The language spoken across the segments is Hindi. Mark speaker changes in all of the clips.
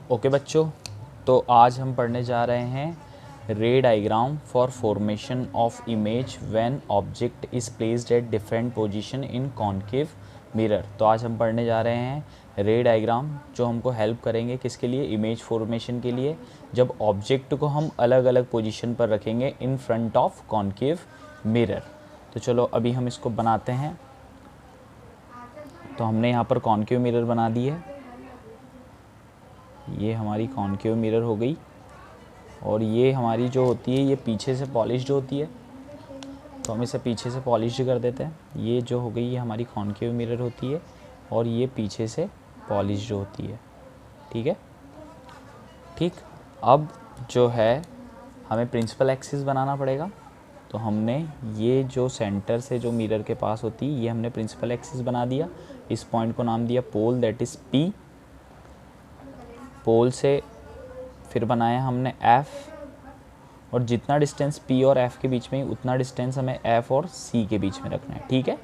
Speaker 1: ओके बच्चों, तो आज हम पढ़ने जा रहे हैं रे diagram for formation of image when object is placed at different position in concave mirror. तो आज हम पढ़ने जा रहे हैं रे डायग्राम जो हमको हेल्प करेंगे किसके लिए, इमेज फॉर्मेशन के लिए, जब ऑब्जेक्ट को हम अलग अलग पोजीशन पर रखेंगे in front of concave mirror. तो चलो अभी हम इसको बनाते हैं। तो हमने यहाँ पर कॉन्केव मिरर बना दी है, ये हमारी कॉन्केव मिरर हो गई, और ये हमारी जो होती है ये पीछे से पॉलिश्ड होती है, तो हम इसे पीछे से पॉलिश्ड कर देते हैं। ये जो हो गई ये हमारी कॉन्केव मिरर होती है और ये पीछे से पॉलिश्ड होती है। ठीक है, ठीक। अब जो है हमें प्रिंसिपल एक्सिस बनाना पड़ेगा, तो हमने ये जो सेंटर से जो मिरर के पास होती है ये हमने प्रिंसिपल एक्सिस बना दिया। इस पॉइंट को नाम दिया पोल, दैट इज़ पी। पोल से फिर बनाया हमने F, और जितना डिस्टेंस P और F के बीच में उतना डिस्टेंस हमें F और C के बीच में रखना है। ठीक है,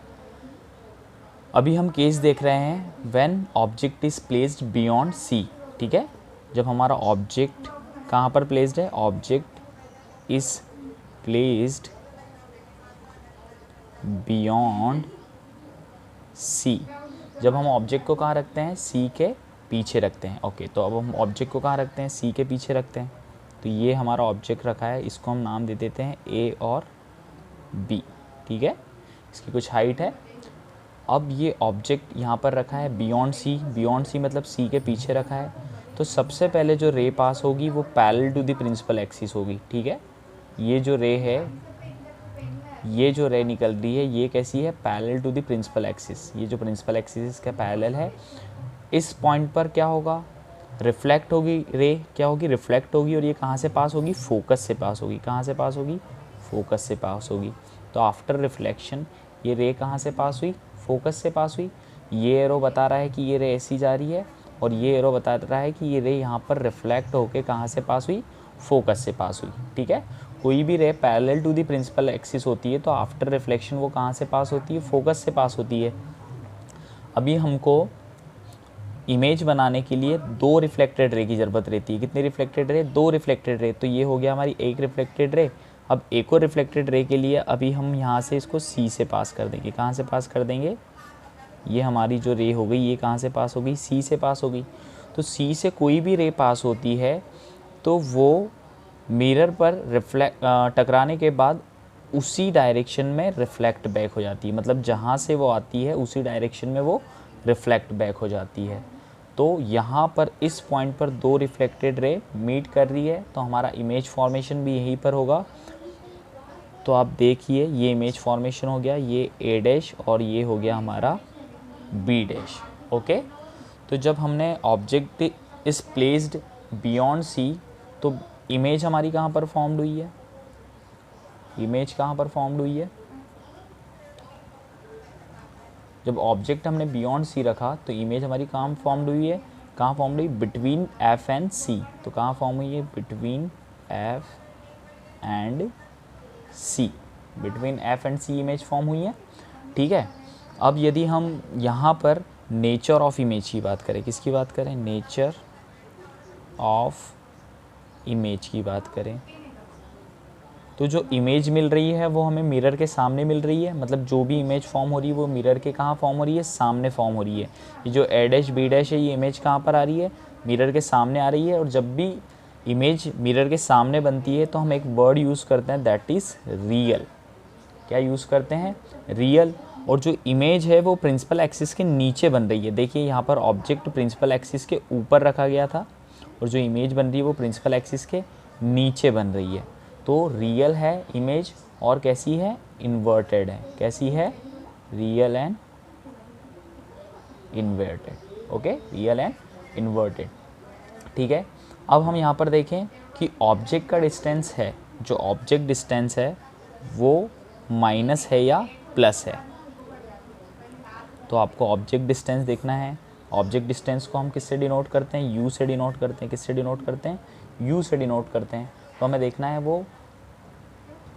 Speaker 1: अभी हम केस देख रहे हैं when object is placed beyond C। ठीक है, जब हमारा ऑब्जेक्ट कहाँ पर प्लेस्ड है, object is placed beyond C। जब हम ऑब्जेक्ट को कहाँ रखते हैं, C के पीछे रखते हैं। ओके, तो अब हम ऑब्जेक्ट को कहाँ रखते हैं, C के पीछे रखते हैं। तो ये हमारा ऑब्जेक्ट रखा है, इसको हम नाम दे देते हैं A और B। ठीक है, इसकी कुछ हाइट है। अब ये ऑब्जेक्ट यहाँ पर रखा है बियॉन्ड C। बियॉन्ड C मतलब C के पीछे रखा है। तो सबसे पहले जो रे पास होगी वो parallel to the principal axis होगी। ठीक है, ये जो रे है, ये जो रे निकल रही है ये कैसी है, parallel to the principal axis. ये जो प्रिंसिपल एक्सिस इसका पैरेलल है। इस पॉइंट पर क्या होगा, रिफ्लेक्ट होगी रे, क्या होगी, रिफ्लेक्ट होगी, और ये कहाँ से पास होगी, फोकस से पास होगी। कहाँ से पास होगी, फोकस से पास होगी। तो आफ्टर रिफ्लेक्शन ये रे कहाँ से पास हुई, फोकस से पास हुई। ये एरो बता रहा है कि ये रे ऐसी जा रही है, और ये एरो बता रहा है कि ये रे यहाँ पर रिफ्लेक्ट होके कहाँ से पास हुई, फोकस से पास हुई। ठीक है, कोई भी ray parallel to the principal axis होती है तो आफ्टर रिफ्लेक्शन वो कहाँ से पास होती है, फोकस से पास होती है। अभी हमको इमेज बनाने के लिए दो रिफ्लेक्टेड रे की ज़रूरत रहती है। कितनी रिफ्लेक्टेड रे, दो रिफ्लेक्टेड रे। तो ये हो गया हमारी एक रिफ्लेक्टेड रे। अब एक और रिफ्लेक्टेड रे के लिए अभी हम यहाँ से इसको C से पास कर देंगे। कहाँ से पास कर देंगे, ये हमारी जो रे हो गई ये कहाँ से पास होगी, C से पास होगी। तो C से कोई भी रे पास होती है तो वो मिरर पर टकराने के बाद उसी डायरेक्शन में रिफ्लेक्ट बैक हो जाती है। मतलब जहाँ से वो आती है उसी डायरेक्शन में वो रिफ्लेक्ट बैक हो जाती है। तो यहाँ पर इस पॉइंट पर दो रिफ्लेक्टेड रे मीट कर रही है, तो हमारा इमेज फॉर्मेशन भी यहीं पर होगा। तो आप देखिए ये इमेज फॉर्मेशन हो गया, ये A डैश और ये हो गया हमारा B डैश। ओके, तो जब हमने object is placed beyond C, तो इमेज हमारी कहाँ पर फॉर्म्ड हुई है, इमेज कहाँ पर फॉर्म्ड हुई है, जब ऑब्जेक्ट हमने बियॉन्ड C रखा तो इमेज हमारी कहाँ फॉर्म्ड हुई है, कहाँ फॉर्म्ड हुई, बिटवीन F एंड C। तो कहाँ फॉर्म हुई है, between F and C, between F and C image form हुई है। ठीक है, अब यदि हम यहाँ पर नेचर ऑफ इमेज की बात करें, किसकी बात करें, नेचर ऑफ इमेज की बात करें, तो जो इमेज मिल रही है वो हमें मिरर के सामने मिल रही है। मतलब जो भी इमेज फॉर्म हो रही है वो मिरर के कहाँ फॉर्म हो रही है, सामने फॉर्म हो रही है। ये जो A डैश B डैश है ये इमेज कहाँ पर आ रही है, मिरर के सामने आ रही है। और जब भी इमेज मिरर के सामने बनती है तो हम एक वर्ड यूज़ करते हैं, दैट इज़ रियल। क्या यूज़ करते हैं, रियल। और जो इमेज है वो प्रिंसिपल एक्सिस के नीचे बन रही है। देखिए यहाँ पर ऑब्जेक्ट प्रिंसिपल एक्सिस के ऊपर रखा गया था, और जो इमेज बन रही है वो प्रिंसिपल एक्सिस के नीचे बन रही है। तो रियल है इमेज, और कैसी है, इन्वर्टेड है। कैसी है, real and inverted. Okay, real and inverted. ठीक है, अब हम यहाँ पर देखें कि ऑब्जेक्ट का डिस्टेंस है, जो ऑब्जेक्ट डिस्टेंस है वो माइनस है या प्लस है। तो आपको ऑब्जेक्ट डिस्टेंस देखना है। ऑब्जेक्ट डिस्टेंस को हम किससे डिनोट करते हैं, U से डिनोट करते हैं। किससे डिनोट करते हैं, U से डिनोट करते हैं। तो हमें देखना है वो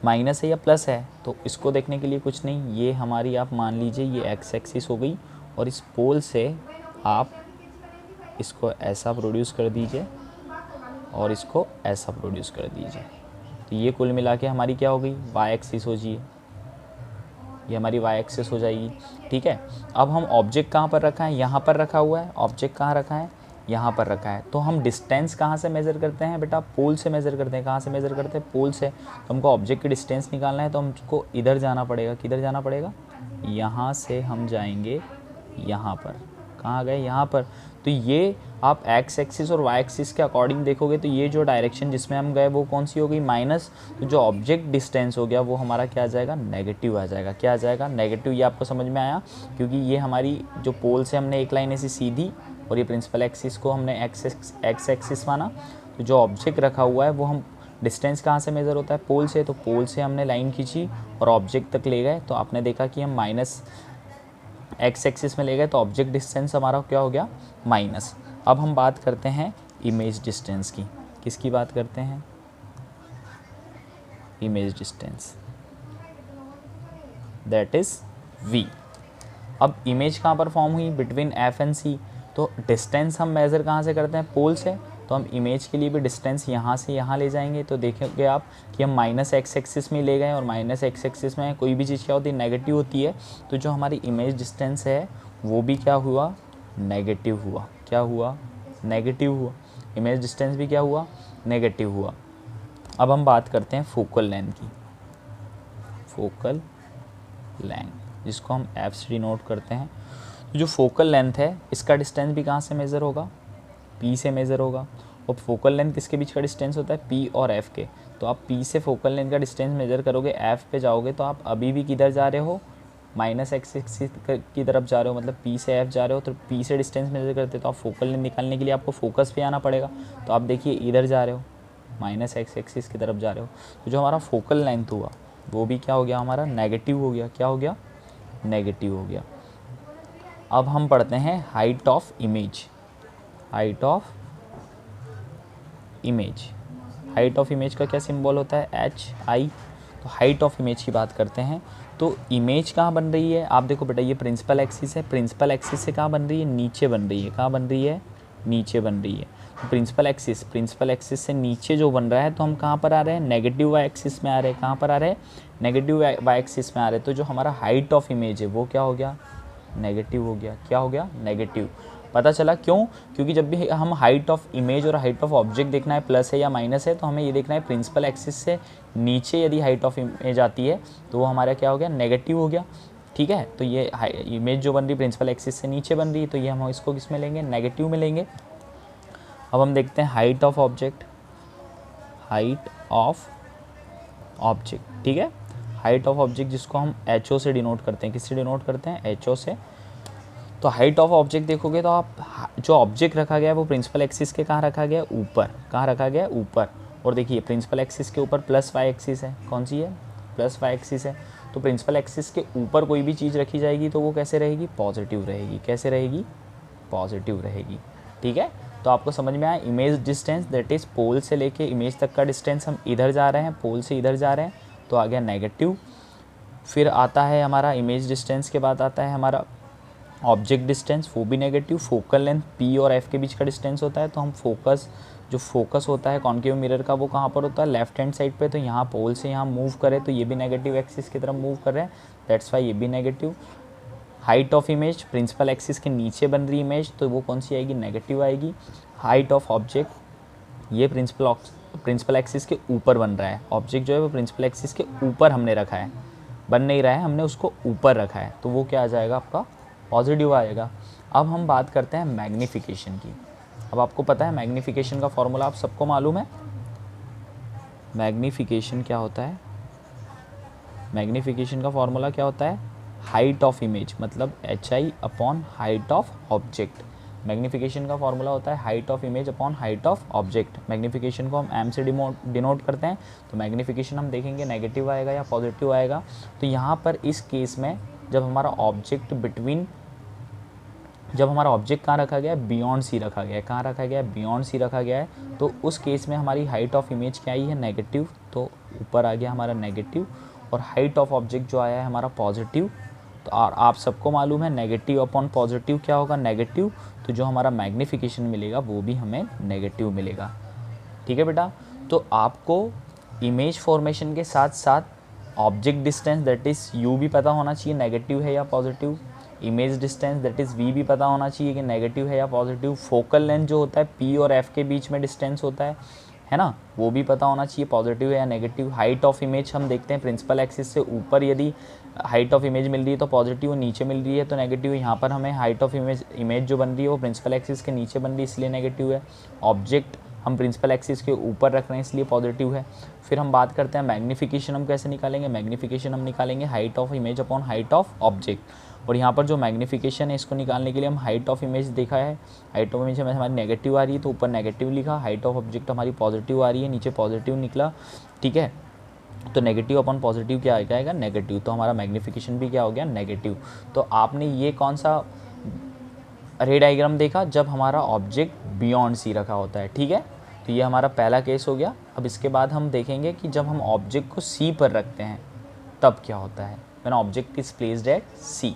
Speaker 1: माइनस है या प्लस है। तो इसको देखने के लिए कुछ नहीं, ये हमारी आप मान लीजिए ये X एक्सिस हो गई, और इस पोल से आप इसको ऐसा प्रोड्यूस कर दीजिए और इसको ऐसा प्रोड्यूस कर दीजिए। तो ये कुल मिला के हमारी क्या हो गई, वाई एक्सिस हो जाइए, ये हमारी वाई एक्सिस हो जाएगी। ठीक है, अब हम ऑब्जेक्ट कहाँ पर रखा है, यहाँ पर रखा हुआ है। ऑब्जेक्ट कहाँ रखा है, यहाँ पर रखा है। तो हम डिस्टेंस कहाँ से मेज़र करते हैं बेटा, पोल से मेज़र करते हैं। कहाँ से मेज़र करते हैं, पोल से। तो हमको ऑब्जेक्ट की डिस्टेंस निकालना है, तो हमको इधर जाना पड़ेगा। किधर जाना पड़ेगा, यहाँ से हम जाएंगे यहाँ पर। कहाँ गए, यहाँ पर। तो ये आप एक्स एक्सिस और वाई एक्सिस के अकॉर्डिंग देखोगे तो ये जो डायरेक्शन जिसमें हम गए वो कौन सी हो गई, माइनस। तो जो ऑब्जेक्ट डिस्टेंस हो गया वो हमारा क्या आ जाएगा, नेगेटिव आ जाएगा। क्या आ जाएगा, नेगेटिव। ये आपको समझ में आया, क्योंकि ये हमारी जो पोल से हमने एक लाइन ऐसी सीधी और ये प्रिंसिपल एक्सिस को हमने एक्स एक्सिस माना। तो जो ऑब्जेक्ट रखा हुआ है वो हम डिस्टेंस कहाँ से मेज़र होता है, पोल से। तो पोल से हमने लाइन खींची और ऑब्जेक्ट तक ले गए, तो आपने देखा कि हम माइनस एक्स एक्सिस में ले गए, तो ऑब्जेक्ट डिस्टेंस हमारा क्या हो गया, माइनस। अब हम बात करते हैं इमेज डिस्टेंस की। किसकी बात करते हैं, image distance, that is v। अब इमेज कहाँ पर फॉर्म हुई, बिटवीन f एंड c। तो डिस्टेंस हम मेज़र कहाँ से करते हैं, पोल से। तो हम इमेज के लिए भी डिस्टेंस यहाँ से यहाँ ले जाएंगे। तो देखेंगे आप कि हम माइनस एक्स एक्सिस में ले गए, और माइनस एक्स एक्सिस में कोई भी चीज़ क्या होती है, नेगेटिव होती है। तो जो हमारी इमेज डिस्टेंस है वो भी क्या हुआ, नेगेटिव हुआ। क्या हुआ, नेगेटिव हुआ। इमेज डिस्टेंस भी क्या हुआ, नेगेटिव हुआ। अब हम बात करते हैं फोकल लेंथ की। फोकल लेंथ जिसको हम एफ से डिनोट करते हैं। जो फोकल लेंथ है इसका डिस्टेंस भी कहाँ से मेज़र होगा, पी से मेज़र होगा। और फोकल लेंथ किसके बीच का डिस्टेंस होता है, पी और एफ़ के। तो आप पी से फोकल लेंथ का डिस्टेंस मेज़र करोगे, एफ़ पे जाओगे तो आप अभी भी किधर जा रहे हो, माइनस एक्स एक्सिस की तरफ जा रहे हो। मतलब पी से एफ़ जा रहे हो, तो पी से डिस्टेंस मेज़र करते तो आप फोकल लेंथ निकालने के लिए आपको फोकस पे आना पड़ेगा। तो आप देखिए इधर जा रहे हो, माइनस एक्स एक्सिस की तरफ जा रहे हो। तो जो हमारा फोकल लेंथ हुआ वो भी क्या हो गया, हमारा नेगेटिव हो गया। क्या हो गया, नेगेटिव हो गया। अब हम पढ़ते हैं height of image. Height of image, height of image का क्या सिंबल होता है, एच आई। तो हाइट ऑफ इमेज की बात करते हैं। तो इमेज कहाँ बन रही है, आप देखो बेटा ये प्रिंसिपल एक्सिस है। प्रिंसिपल एक्सिस से कहाँ बन रही है, नीचे बन रही है। कहाँ बन रही है, नीचे बन रही है। तो प्रिंसिपल एक्सिस से नीचे जो बन रहा है, तो हम कहाँ पर आ रहे हैं, नेगेटिव वाई एक्सिस में आ रहे हैं। कहाँ पर आ रहे हैं, नेगेटिव वाई एक्सिस में आ रहे हैं। तो जो हमारा हाइट ऑफ इमेज है वो क्या हो गया, नेगेटिव हो गया। क्या हो गया, नेगेटिव। पता चला क्यों, क्योंकि जब भी हम हाइट ऑफ इमेज और हाइट ऑफ ऑब्जेक्ट देखना है प्लस है या माइनस है, तो हमें ये देखना है प्रिंसिपल एक्सिस से नीचे यदि हाइट ऑफ इमेज आती है तो वो हमारा क्या हो गया, नेगेटिव हो गया। ठीक है, तो ये इमेज जो बन रही प्रिंसिपल एक्सिस से नीचे बन रही है, तो ये हम इसको किस में लेंगे, नेगेटिव में लेंगे। अब हम देखते हैं height of object. Height of object, ठीक है, हाइट ऑफ ऑब्जेक्ट जिसको हम एच ओ से डिनोट करते हैं। किससे डिनोट करते हैं, एच ओ से। तो हाइट ऑफ ऑब्जेक्ट देखोगे तो आप जो ऑब्जेक्ट रखा गया है वो प्रिंसिपल एक्सिस के कहाँ रखा गया है, ऊपर। कहाँ रखा गया है, ऊपर। और देखिए प्रिंसिपल एक्सिस के ऊपर प्लस वाई एक्सिस है। कौन सी है, प्लस वाई एक्सिस है। तो प्रिंसिपल एक्सिस के ऊपर कोई भी चीज़ रखी जाएगी तो वो कैसे रहेगी, पॉजिटिव रहेगी। कैसे रहेगी, पॉजिटिव रहेगी। ठीक है, तो आपको समझ में आया। इमेज डिस्टेंस दैट इज़ पोल से लेके इमेज तक का डिस्टेंस, हम इधर जा रहे हैं, पोल से इधर जा रहे हैं, तो आ गया नेगेटिव। फिर आता है हमारा इमेज डिस्टेंस के बाद आता है हमारा ऑब्जेक्ट डिस्टेंस, वो भी नेगेटिव। फोकल लेंथ पी और एफ के बीच का डिस्टेंस होता है, तो हम जो फोकस होता है कॉन्केव मिरर का वो कहाँ पर होता है, लेफ्ट हैंड साइड पे। तो यहाँ पोल से यहाँ मूव करें तो ये भी नेगेटिव एक्सिस की तरफ मूव कर रहे हैं, दैट्स वाई ये भी negative. Height of image principal axis के नीचे बन रही इमेज, तो वो कौन सी आएगी, नेगेटिव आएगी। हाइट ऑफ ऑब्जेक्ट, ये प्रिंसिपल एक्सिस के ऊपर बन रहा है। ऑब्जेक्ट जो है वो प्रिंसिपल एक्सिस के ऊपर हमने रखा है, बन नहीं रहा है, हमने उसको ऊपर रखा है, तो वो क्या आ जाएगा, आपका पॉजिटिव आएगा। अब हम बात करते हैं मैग्नीफिकेशन की। अब आपको पता है मैग्नीफिकेशन का फॉर्मूला आप सबको मालूम है। मैग्नीफिकेशन क्या होता है, मैग्नीफिकेशन का फॉर्मूला क्या होता है, हाइट ऑफ इमेज मतलब H I upon height of object. Magnification का फॉर्मूला होता है height of image upon height of object. Magnification को हम एम से डिनोट करते हैं, तो मैग्नीफिकेशन हम देखेंगे नेगेटिव आएगा या पॉजिटिव आएगा। तो यहाँ पर इस केस में जब हमारा ऑब्जेक्ट जब हमारा ऑब्जेक्ट कहाँ रखा गया है, बियॉन्ड सी रखा गया है। कहाँ रखा गया है, बियॉन्ड सी रखा गया है। तो उस केस में हमारी हाइट ऑफ इमेज क्या आई है, नेगेटिव, तो ऊपर आ गया हमारा नेगेटिव। और हाइट ऑफ ऑब्जेक्ट जो आया है हमारा पॉजिटिव। तो आप सबको मालूम है नेगेटिव अपॉन पॉजिटिव क्या होगा, नेगेटिव। तो जो हमारा मैग्नीफिकेशन मिलेगा वो भी हमें नेगेटिव मिलेगा। ठीक है बेटा। तो आपको इमेज फॉर्मेशन के साथ साथ object distance that is U भी पता होना चाहिए नेगेटिव है या positive, image distance that is V भी पता होना चाहिए कि नेगेटिव है या पॉजिटिव, फोकल लेंथ जो होता है पी और एफ के बीच में डिस्टेंस होता है ना, वो भी पता होना चाहिए पॉजिटिव है या नेगेटिव। हाइट ऑफ इमेज हम देखते हैं प्रिंसिपल एक्सिस से ऊपर यदि हाइट ऑफ इमेज मिल रही है तो पॉजिटिव, नीचे मिल रही है तो नेगेटिव। यहाँ पर हमें हाइट ऑफ इमेज जो बन रही है वो प्रिंसिपल एक्सिस के नीचे बन रही है इसलिए नेगेटिव है। ऑब्जेक्ट हम प्रिंसिपल एक्सिस के ऊपर रख रहे हैं इसलिए पॉजिटिव है। फिर हम बात करते हैं मैग्नीफिकेशन हम कैसे निकालेंगे। मैग्नीफिकेशन हम निकालेंगे height of image upon height of object, और यहाँ पर जो मैग्नीफिकेशन है इसको निकालने के लिए हम हाइट ऑफ इमेज देखा है, हाइट ऑफ इमेज हमारी नेगेटिव आ रही है तो ऊपर नेगेटिव लिखा, हाइट ऑफ ऑब्जेक्ट हमारी पॉजिटिव आ रही है नीचे पॉजिटिव निकला, ठीक है। तो नेगेटिव अपॉन पॉजिटिव क्या आएगा, नेगेटिव, तो हमारा मैग्नीफिकेशन भी क्या हो गया, नेगेटिव। तो आपने ये कौन सा रे डायग्राम देखा, जब हमारा ऑब्जेक्ट बियॉन्ड सी रखा होता है, ठीक है। तो ये हमारा पहला केस हो गया। अब इसके बाद हम देखेंगे कि जब हम ऑब्जेक्ट को सी पर रखते हैं तब क्या होता है, when object is placed at C.